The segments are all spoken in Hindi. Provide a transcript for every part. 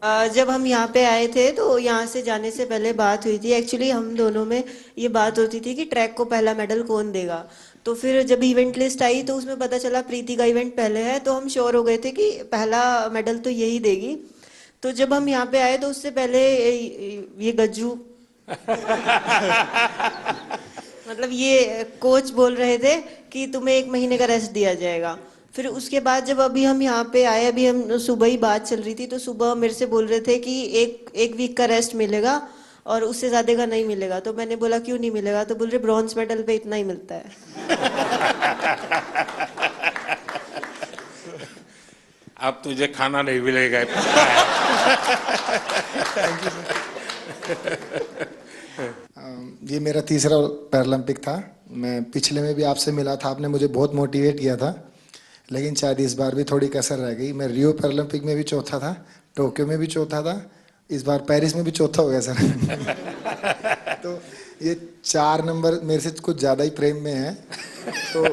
जब हम यहाँ पे आए थे तो यहाँ से जाने से पहले बात हुई थी। एक्चुअली हम दोनों में ये बात होती थी कि ट्रैक को पहला मेडल कौन देगा। तो फिर जब इवेंट लिस्ट आई तो उसमें पता चला प्रीति का इवेंट पहले है, तो हम श्योर हो गए थे कि पहला मेडल तो यही देगी। तो जब हम यहाँ पे आए तो उससे पहले ये गज्जू मतलब ये कोच बोल रहे थे कि तुम्हें 1 महीने का रेस्ट दिया जाएगा। फिर उसके बाद जब अभी हम यहाँ पे आए, अभी हम सुबह ही बात चल रही थी तो सुबह मेरे से बोल रहे थे कि एक एक वीक का रेस्ट मिलेगा और उससे ज्यादा का नहीं मिलेगा। तो मैंने बोला क्यों नहीं मिलेगा, तो बोल रहे ब्रॉन्ज मेडल पे इतना ही मिलता है। अब तुझे खाना नहीं मिलेगा, पक्का है। ये मेरा तीसरा पैरालंपिक था। मैं पिछले में भी आपसे मिला था, आपने मुझे बहुत मोटिवेट किया था, लेकिन शायद इस बार भी थोड़ी कसर रह गई। मैं रियो पैरालंपिक में भी चौथा था, टोक्यो में भी चौथा था, इस बार पेरिस में भी चौथा हो गया सर। तो ये 4 नंबर मेरे से कुछ ज़्यादा ही प्रेम में है। तो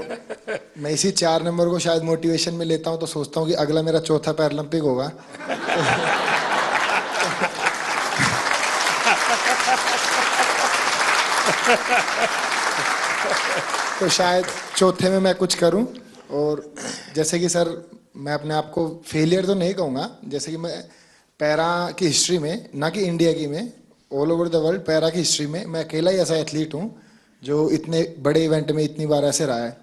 मैं इसी 4 नंबर को शायद मोटिवेशन में लेता हूँ, तो सोचता हूँ कि अगला मेरा चौथा पैरालंपिक होगा। तो शायद चौथे में मैं कुछ करूं। और जैसे कि सर, मैं अपने आप को फेलियर तो नहीं कहूँगा, जैसे कि मैं पैरा की हिस्ट्री में, ना कि इंडिया की में, all over the world para की हिस्ट्री में मैं अकेला ही ऐसा एथलीट हूँ जो इतने बड़े इवेंट में इतनी बार ऐसे रहा है।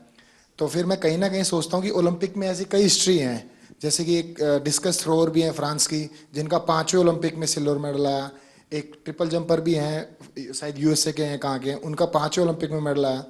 तो फिर मैं कहीं ना कहीं सोचता हूँ कि ओलंपिक में ऐसी कई हिस्ट्री हैं, जैसे कि एक डिस्कस थ्रोअर भी हैं फ्रांस की, जिनका 5वें ओलंपिक में सिल्वर मेडल आया। एक ट्रिपल जंपर भी हैं, शायद यूएसए के हैं, कहाँ के हैं, उनका 5वें ओलंपिक में मेडल आया।